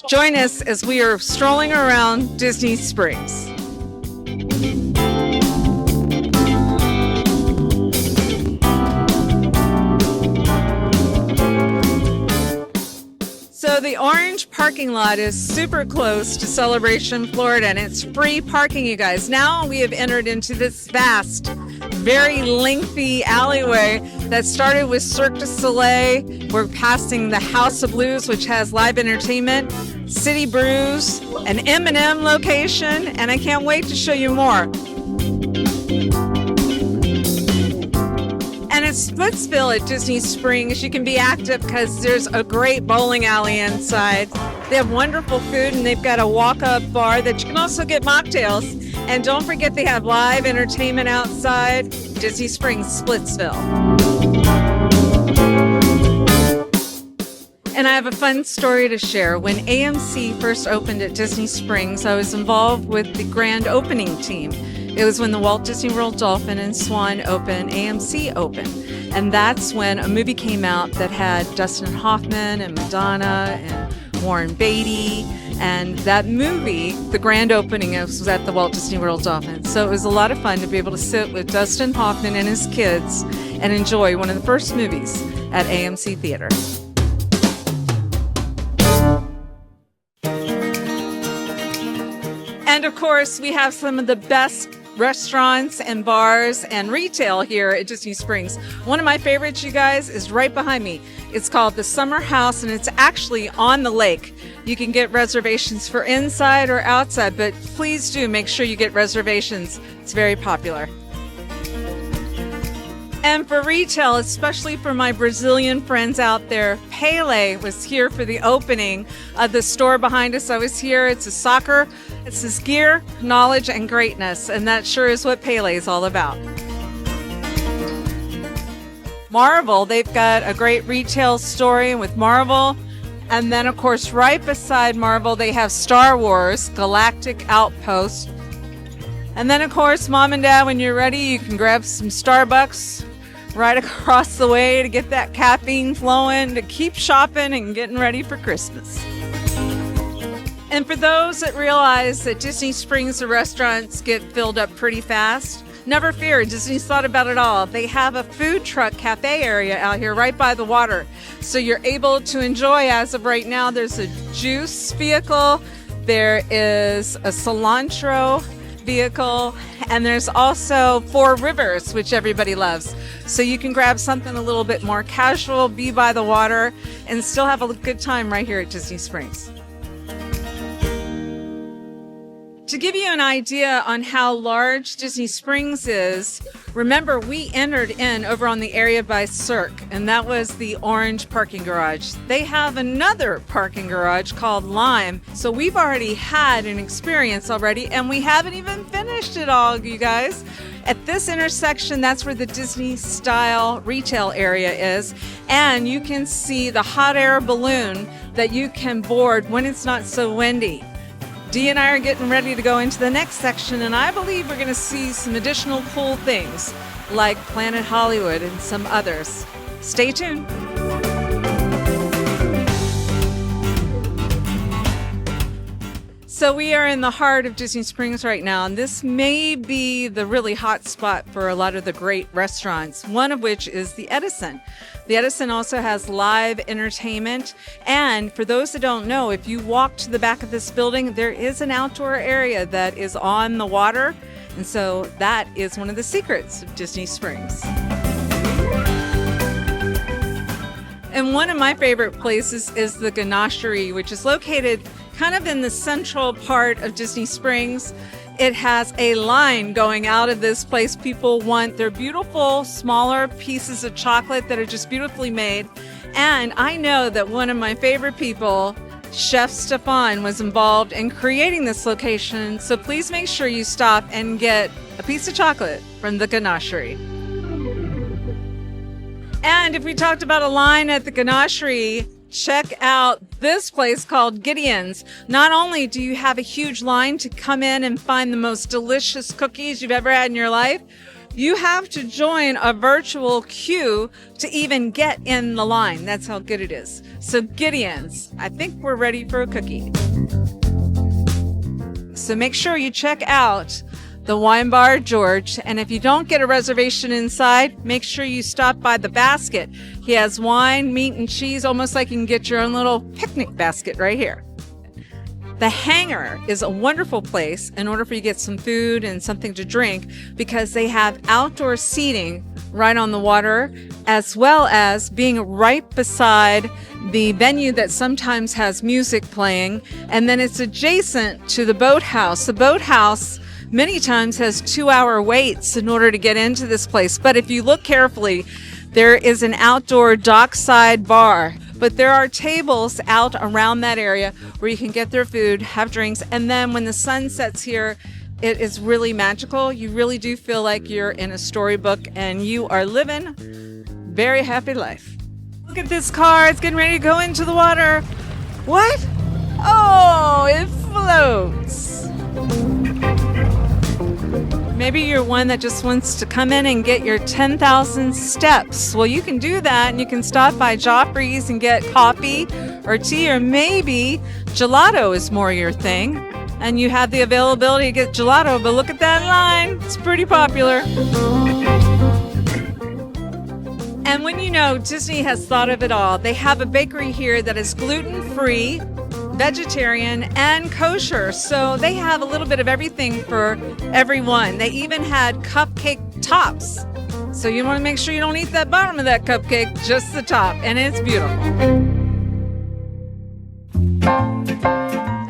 Join us as we are strolling around Disney Springs. So the orange parking lot is super close to Celebration, Florida, and it's free parking, you guys. Now we have entered into this vast, very lengthy alleyway that started with Cirque du Soleil. We're passing the House of Blues, which has live entertainment, City Brews, an M&M location, and I can't wait to show you more. And at Splitsville at Disney Springs, you can be active because there's a great bowling alley inside. They have wonderful food, and they've got a walk-up bar that you can also get mocktails. And don't forget they have live entertainment outside Disney Springs, Splitsville. And I have a fun story to share. When AMC first opened at Disney Springs, I was involved with the grand opening team. It was when the Walt Disney World Dolphin and Swan opened, AMC opened. And that's when a movie came out that had Dustin Hoffman and Madonna and Warren Beatty. And that movie, the grand opening, was at the Walt Disney World Dolphin. So it was a lot of fun to be able to sit with Dustin Hoffman and his kids and enjoy one of the first movies at AMC Theater. And of course, we have some of the best restaurants and bars and retail here at Disney Springs. One of my favorites, you guys, is right behind me. It's called the Summer House, and it's actually on the lake. You can get reservations for inside or outside, but please do make sure you get reservations. It's very popular. And for retail, especially for my Brazilian friends out there, Pele was here for the opening of the store behind us. I was here. It's a soccer. It's his gear, knowledge, and greatness. And that sure is what Pele is all about. Marvel, they've got a great retail story with Marvel. And then, of course, right beside Marvel, they have Star Wars, Galactic Outpost. And then, of course, Mom and Dad, when you're ready, you can grab some Starbucks right across the way to get that caffeine flowing, to keep shopping and getting ready for Christmas. And for those that realize that Disney Springs, the restaurants get filled up pretty fast, never fear, Disney's thought about it all. They have a food truck cafe area out here right by the water. So you're able to enjoy, as of right now, there's a juice vehicle, there is a cilantro vehicle, and there's also Four Rivers, which everybody loves. So you can grab something a little bit more casual, be by the water, and still have a good time right here at Disney Springs. To give you an idea on how large Disney Springs is, remember we entered in over on the area by Cirque, and that was the orange parking garage. They have another parking garage called Lime, so we've already had an experience already, and we haven't even finished it all, you guys. At this intersection, that's where the Disney style retail area is, and you can see the hot air balloon that you can board when it's not so windy. Dee and I are getting ready to go into the next section, and I believe we're going to see some additional cool things like Planet Hollywood and some others. Stay tuned. So we are in the heart of Disney Springs right now, and this may be the really hot spot for a lot of the great restaurants, one of which is the Edison. The Edison also has live entertainment, and for those that don't know, if you walk to the back of this building, there is an outdoor area that is on the water, and so that is one of the secrets of Disney Springs. And one of my favorite places is the Ganachery, which is located kind of in the central part of Disney Springs. It has a line going out of this place. People want their beautiful, smaller pieces of chocolate that are just beautifully made. And I know that one of my favorite people, Chef Stefan, was involved in creating this location. So please make sure you stop and get a piece of chocolate from the Ganachery. And if we talked about a line at the Ganachery, check out this place called Gideon's. Not only do you have a huge line to come in and find the most delicious cookies you've ever had in your life, You have to join a virtual queue to even get in the line. That's how good it is. So Gideon's, I think we're ready for a cookie. So make sure you check out the Wine Bar George. And if you don't get a reservation inside, make sure you stop by the basket. He has wine, meat, and cheese, almost like you can get your own little picnic basket right here. The Hangar is a wonderful place in order for you to get some food and something to drink because they have outdoor seating right on the water, as well as being right beside the venue that sometimes has music playing. And then it's adjacent to the boathouse. The boathouse many times has 2-hour waits in order to get into this place. But if you look carefully, there is an outdoor dockside bar. But there are tables out around that area where you can get their food, have drinks, and then when the sun sets here, it is really magical. You really do feel like you're in a storybook and you are living a very happy life. Look at this car. It's getting ready to go into the water. What? Oh, it floats. Maybe you're one that just wants to come in and get your 10,000 steps. Well, you can do that, and you can stop by Joffrey's and get coffee or tea, or maybe gelato is more your thing, and you have the availability to get gelato, but look at that line. It's pretty popular. And when you know Disney has thought of it all, they have a bakery here that is gluten-free, vegetarian, and kosher. So they have a little bit of everything for everyone. They even had cupcake tops. So you want to make sure you don't eat that bottom of that cupcake, just the top. And it's beautiful.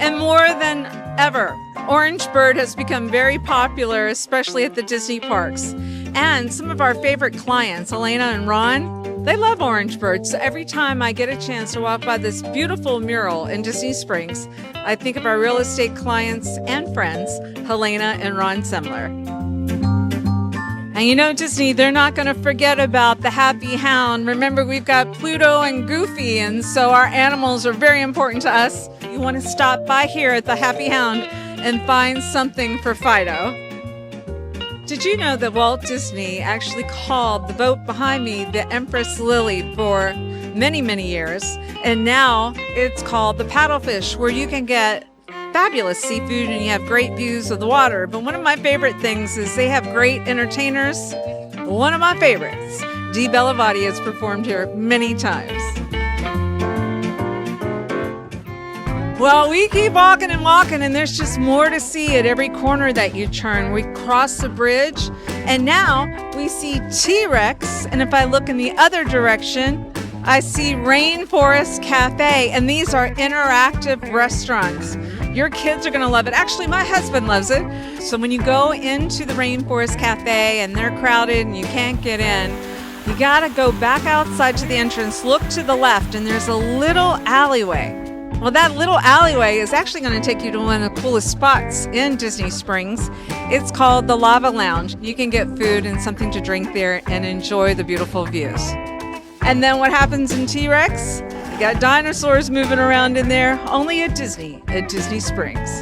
And more than ever, Orange Bird has become very popular, especially at the Disney parks. And some of our favorite clients, Elena and Ron, they love Orange Bird. So every time I get a chance to walk by this beautiful mural in Disney Springs, I think of our real estate clients and friends, Helena and Ron Semler. And you know, Disney, they're not going to forget about the Happy Hound. Remember, we've got Pluto and Goofy, and so our animals are very important to us. You want to stop by here at the Happy Hound and find something for Fido. Did you know that Walt Disney actually called the boat behind me the Empress Lily for many, many years? And now it's called the Paddlefish, where you can get fabulous seafood and you have great views of the water. But one of my favorite things is they have great entertainers. One of my favorites, Dee Bellavati, has performed here many times. Well, we keep walking and walking, and there's just more to see at every corner that you turn. We cross the bridge, and now we see T-Rex, and if I look in the other direction, I see Rainforest Cafe, and these are interactive restaurants. Your kids are going to love it. Actually, my husband loves it. So when you go into the Rainforest Cafe, and they're crowded and you can't get in, you got to go back outside to the entrance, look to the left, and there's a little alleyway. Well, that little alleyway is actually going to take you to one of the coolest spots in Disney Springs. It's called the Lava Lounge. You can get food and something to drink there and enjoy the beautiful views. And then what happens in T-Rex? You got dinosaurs moving around in there, only at Disney Springs.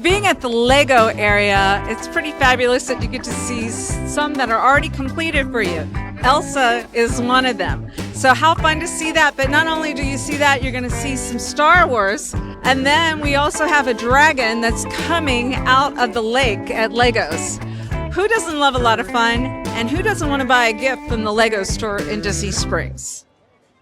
Being at the Lego area, it's pretty fabulous that you get to see some that are already completed for you. Elsa is one of them. So how fun to see that. But not only do you see that, you're going to see some Star Wars. And then we also have a dragon that's coming out of the lake at Legos. Who doesn't love a lot of fun? And who doesn't want to buy a gift from the Lego store in Disney Springs?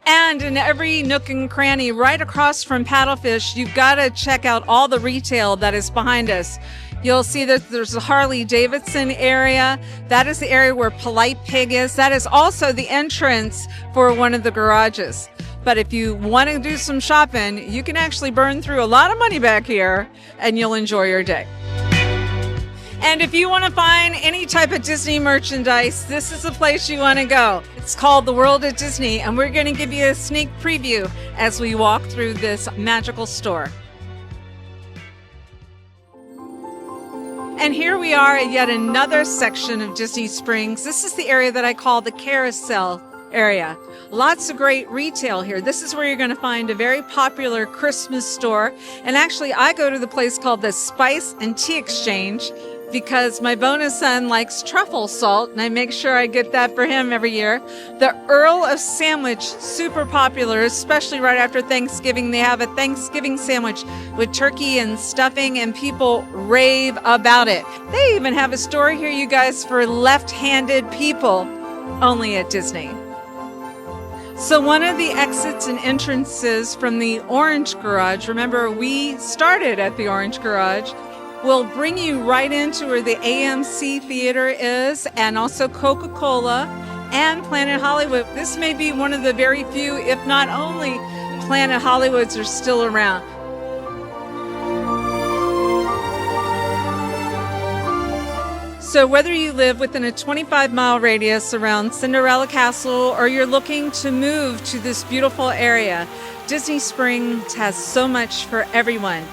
And in every nook and cranny right across from Paddlefish, you've got to check out all the retail that is behind us. You'll see that there's a Harley-Davidson area. That is the area where Polite Pig is. That is also the entrance for one of the garages. But if you want to do some shopping, you can actually burn through a lot of money back here and you'll enjoy your day. And if you want to find any type of Disney merchandise, this is the place you want to go. It's called The World at Disney, and we're going to give you a sneak preview as we walk through this magical store. And here we are at yet another section of Disney Springs. This is the area that I call the carousel area. Lots of great retail here. This is where you're going to find a very popular Christmas store. And actually, I go to the place called the Spice and Tea Exchange because my bonus son likes truffle salt, and I make sure I get that for him every year. The Earl of Sandwich, super popular, especially right after Thanksgiving. They have a Thanksgiving sandwich with turkey and stuffing, and people rave about it. They even have a store here, you guys, for left-handed people, only at Disney. So one of the exits and entrances from the Orange Garage, remember we started at the Orange Garage, will bring you right into where the AMC Theater is, and also Coca-Cola and Planet Hollywood. This may be one of the very few, if not only, Planet Hollywoods are still around. So whether you live within a 25-mile radius around Cinderella Castle or you're looking to move to this beautiful area, Disney Springs has so much for everyone.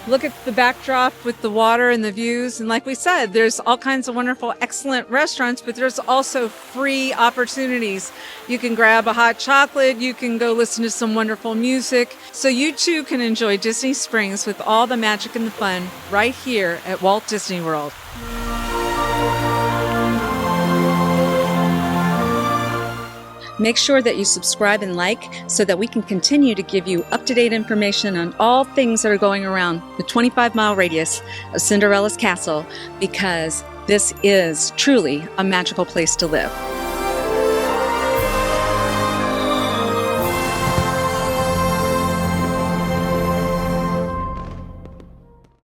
Look at the backdrop with the water and the views. And like we said, there's all kinds of wonderful, excellent restaurants, but there's also free opportunities. You can grab a hot chocolate. You can go listen to some wonderful music. So you too can enjoy Disney Springs with all the magic and the fun right here at Walt Disney World. Make sure that you subscribe and like so that we can continue to give you up-to-date information on all things that are going around the 25-mile radius of Cinderella's castle, because this is truly a magical place to live.